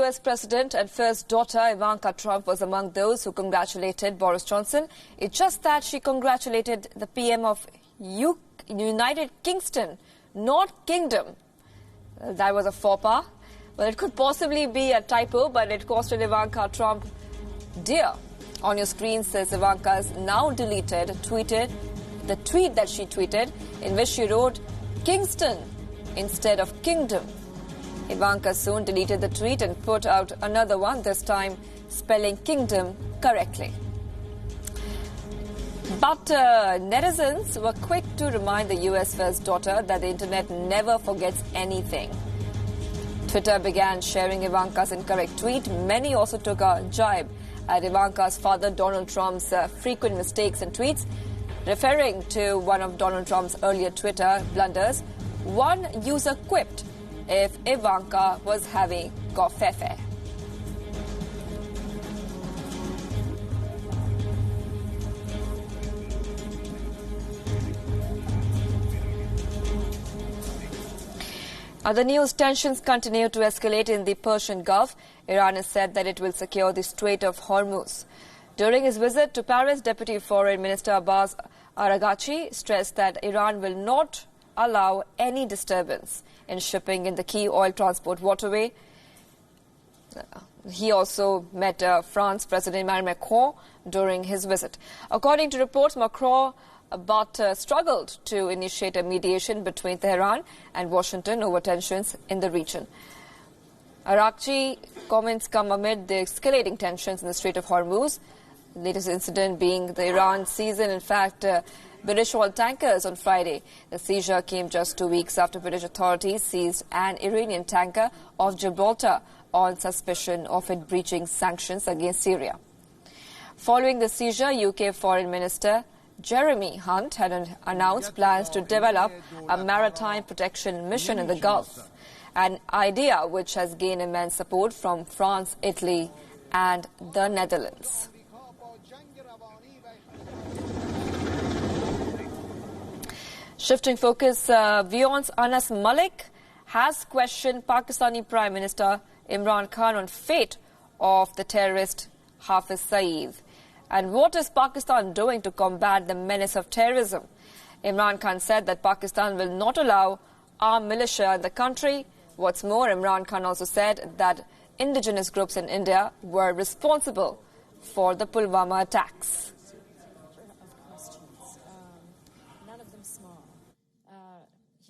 US President and first daughter Ivanka Trump was among those who congratulated Boris Johnson. It's just that she congratulated the PM of United Kingston, not Kingdom. That was a faux pas. Well, it could possibly be a typo, but it costed Ivanka Trump dear. On your screen says Ivanka's now deleted the tweet that she tweeted in which she wrote Kingston instead of Kingdom. Ivanka soon deleted the tweet and put out another one, this time spelling Kingdom correctly. But netizens were quick to remind the US first daughter that the internet never forgets anything. Twitter began sharing Ivanka's incorrect tweet. Many also took a jibe at Ivanka's father Donald Trump's frequent mistakes and tweets. Referring to one of Donald Trump's earlier Twitter blunders, one user quipped if Ivanka was having covfefe. Other news, tensions continue to escalate in the Persian Gulf. Iran has said that it will secure the Strait of Hormuz. During his visit to Paris, Deputy Foreign Minister Abbas Araghchi stressed that Iran will not allow any disturbance in shipping in the key oil transport waterway. He also met France President Emmanuel Macron during his visit. According to reports, Macron struggled to initiate a mediation between Tehran and Washington over tensions in the region. Araghchi comments come amid the escalating tensions in the Strait of Hormuz. The latest incident being the Iran seizure, in fact, British oil tankers on Friday. The seizure came just 2 weeks after British authorities seized an Iranian tanker off Gibraltar on suspicion of it breaching sanctions against Syria. Following the seizure, UK Foreign Minister Jeremy Hunt had announced plans to develop a maritime protection mission in the Gulf, an idea which has gained immense support from France, Italy and the Netherlands. Shifting focus, WION's Anas Malik has questioned Pakistani Prime Minister Imran Khan on fate of the terrorist Hafiz Saeed. And what is Pakistan doing to combat the menace of terrorism? Imran Khan said that Pakistan will not allow armed militia in the country. What's more, Imran Khan also said that indigenous groups in India were responsible for the Pulwama attacks.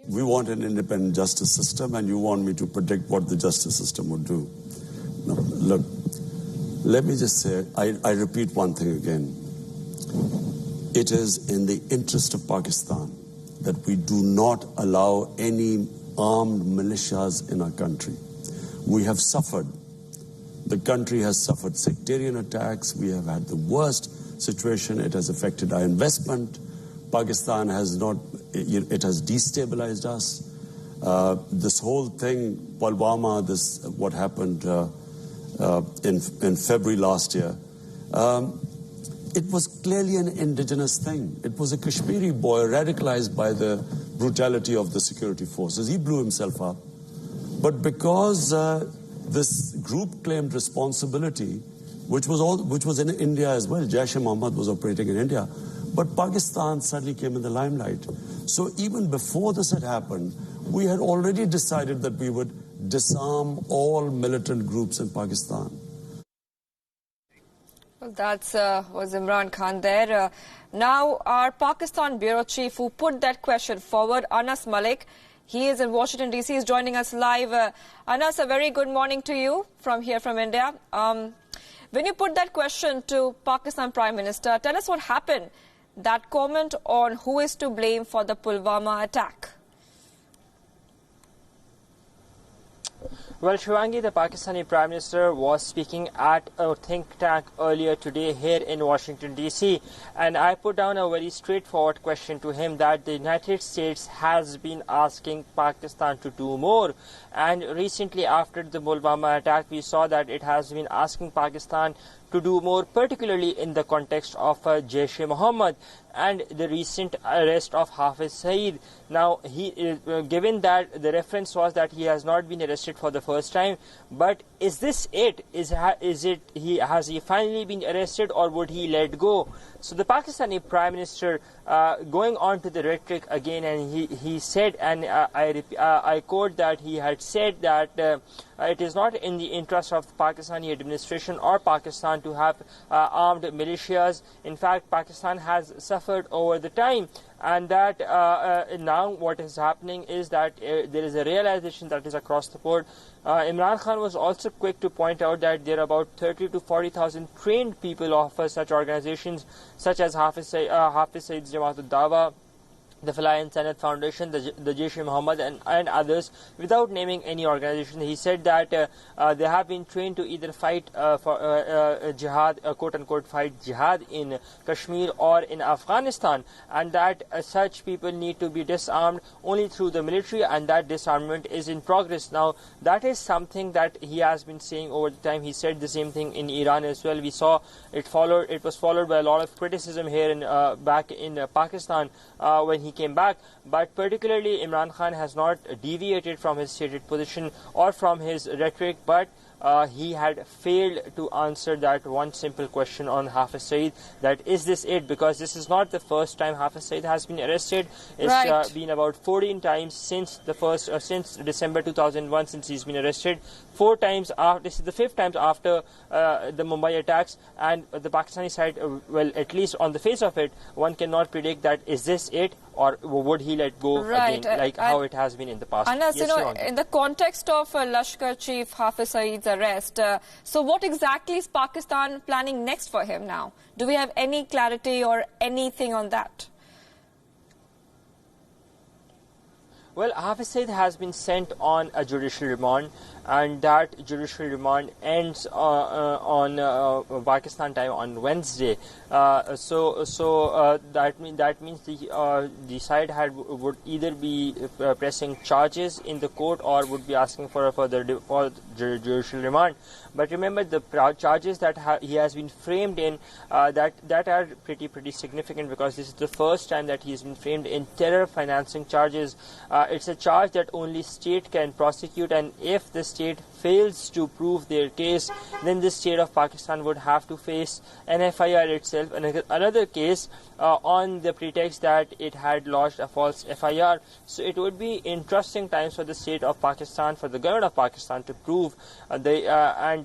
We want an independent justice system, and you want me to predict what the justice system would do. No, look, let me just say, I repeat one thing again. It is in the interest of Pakistan that we do not allow any armed militias in our country. We have suffered. The country has suffered sectarian attacks. We have had the worst situation. It has affected our investment. Pakistan has not, it has destabilized us. This whole thing, Pulwama, what happened in February last year, it was clearly an indigenous thing. It was a Kashmiri boy radicalized by the brutality of the security forces. He blew himself up. But because this group claimed responsibility, which was in India as well, Jaish-e-Mohammed was operating in India, but Pakistan suddenly came in the limelight. So even before this had happened, we had already decided that we would disarm all militant groups in Pakistan. Well, that was Imran Khan there. Now, our Pakistan Bureau Chief who put that question forward, Anas Malik, he is in Washington, D.C., is joining us live. Anas, a very good morning to you from here from India. When you put that question to Pakistan Prime Minister, tell us what happened. That comment on who is to blame for the Pulwama attack. Well, Shivangi, the Pakistani Prime Minister was speaking at a think tank earlier today here in Washington, D.C. And I put down a very straightforward question to him that the United States has been asking Pakistan to do more. And recently, after the Pulwama attack, we saw that it has been asking Pakistan to do more, particularly in the context of Jaish-e-Mohammed. and the recent arrest of Hafiz Saeed. Now, given that the reference was that he has not been arrested for the first time, but is this it? Has he finally been arrested, or would he let go? So the Pakistani Prime Minister going on to the rhetoric again, and he said, and I quote that he had said that it is not in the interest of the Pakistani administration or Pakistan to have armed militias. In fact, Pakistan has suffered over the time, and that now what is happening is that there is a realization that is across the board. Imran Khan was also quick to point out that there are about 30 to 40,000 trained people of such organizations such as Hafiz Saeed's Jamaat al-Dawa, the Fala and Sanat Foundation, the Jaish-e-Mohammed and others, without naming any organization. He said that they have been trained to either fight for jihad, quote-unquote fight jihad in Kashmir or in Afghanistan, and that such people need to be disarmed only through the military, and that disarmament is in progress. Now, that is something that he has been saying over the time. He said the same thing in Iran as well. We saw it was followed by a lot of criticism here back in Pakistan when he came back, but particularly Imran Khan has not deviated from his stated position or from his rhetoric, but he had failed to answer that one simple question on Hafiz Saeed, that is this it? Because this is not the first time Hafiz Saeed has been arrested. It's been about 14 times since since December 2001, since he's been arrested. 4 times after, this is the 5th time after the Mumbai attacks, and the Pakistani side, well, at least on the face of it, one cannot predict that is this it, or would he let go again, like how it has been in the past. Anas, yes, in the context of Lashkar Chief Hafiz Saeed's arrest, so what exactly is Pakistan planning next for him now? Do we have any clarity or anything on that? Well, Hafiz Saeed has been sent on a judicial remand, and that judicial remand ends on Pakistan time on Wednesday. So that means the side would either be pressing charges in the court or would be asking for a further judicial remand. But remember, the charges that he has been framed in that are pretty significant, because this is the first time that he has been framed in terror financing charges. It's a charge that only state can prosecute, and if the state fails to prove their case, then the state of Pakistan would have to face an FIR itself, and another case on the pretext that it had lodged a false FIR. So it would be interesting times for the state of Pakistan, for the government of Pakistan, to prove and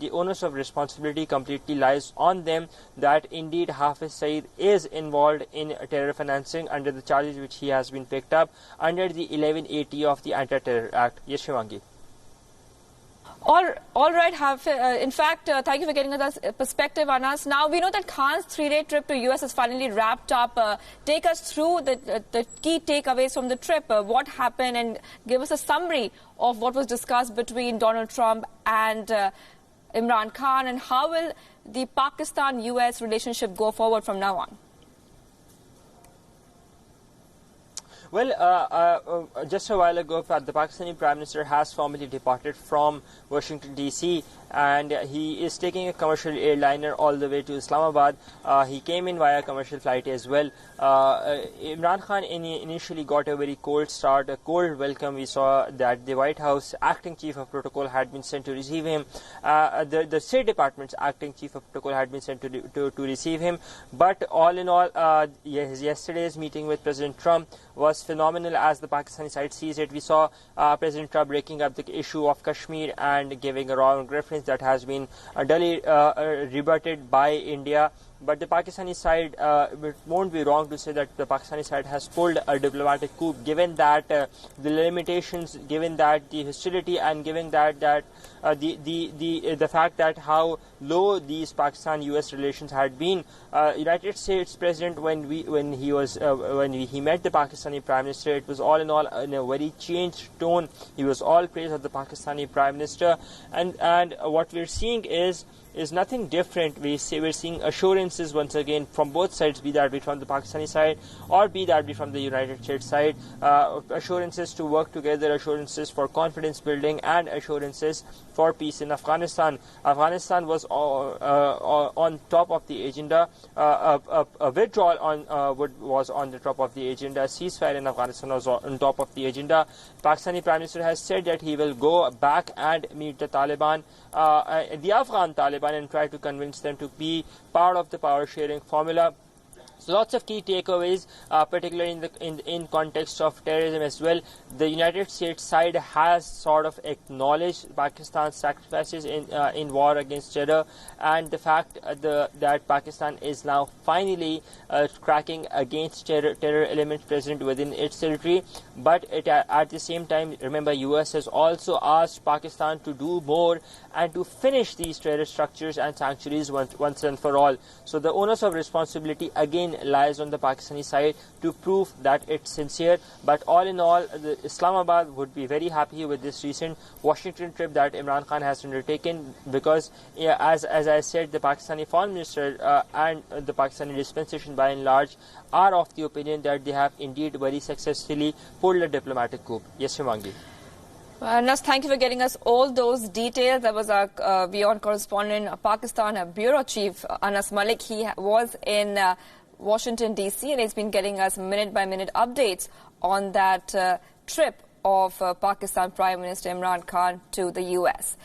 the onus of responsibility completely lies on them, that indeed Hafiz Saeed is involved in terror financing under the charges which he has been picked up under the 1180 of the Anti-Terror Act. Yes, Shivangi. All right, in fact, thank you for getting us that perspective, Anas. Now, we know that Khan's 3-day trip to US is finally wrapped up. Take us through the key takeaways from the trip. What happened, and give us a summary of what was discussed between Donald Trump and Imran Khan, and how will the Pakistan-US relationship go forward from now on? Well, just a while ago, the Pakistani Prime Minister has formally departed from Washington, D.C., and he is taking a commercial airliner all the way to Islamabad. He came in via commercial flight as well. Imran Khan initially got a very cold start, a cold welcome. We saw that the White House acting chief of protocol had been sent to receive him. The State Department's acting chief of protocol had been sent to receive him. But all in all, yesterday's meeting with President Trump was phenomenal as the Pakistani side sees it. We saw President Trump breaking up the issue of Kashmir and giving a wrong reference that has been duly rebutted by India. But the Pakistani side, it won't be wrong to say that the Pakistani side has pulled a diplomatic coup, given that the limitations, given that the hostility, and given that the fact that how low these Pakistan-US relations had been. United States President, when he met the Pakistani Prime Minister, it was all in all in a very changed tone. He was all praise of the Pakistani Prime Minister, and what we're seeing is is nothing different. We're seeing assurances once again from both sides, be that be from the Pakistani side or be that be from the United States side, assurances to work together, assurances for confidence building, and assurances for peace in Afghanistan. Afghanistan was on top of the agenda. A withdrawal was on the top of the agenda. A ceasefire in Afghanistan was on top of the agenda. Pakistani Prime Minister has said that he will go back and meet the Taliban, the Afghan Taliban, and try to convince them to be part of the power sharing formula. So lots of key takeaways, particularly in context of terrorism as well. The United States side has sort of acknowledged Pakistan's sacrifices in war against terror, and the fact that Pakistan is now finally cracking against terror elements present within its territory. But at the same time, remember, US has also asked Pakistan to do more and to finish these terror structures and sanctuaries once and for all. So the onus of responsibility again lies on the Pakistani side to prove that it's sincere. But all in all, Islamabad would be very happy with this recent Washington trip that Imran Khan has undertaken, because as I said, the Pakistani foreign minister and the Pakistani dispensation by and large are of the opinion that they have indeed very successfully pulled a diplomatic coup. Yes, Shimangi. Anas, thank you for getting us all those details. That was our WION correspondent, Pakistan Bureau Chief Anas Malik. He was in Washington, D.C., and he's been getting us minute-by-minute updates on that trip of Pakistan Prime Minister Imran Khan to the U.S.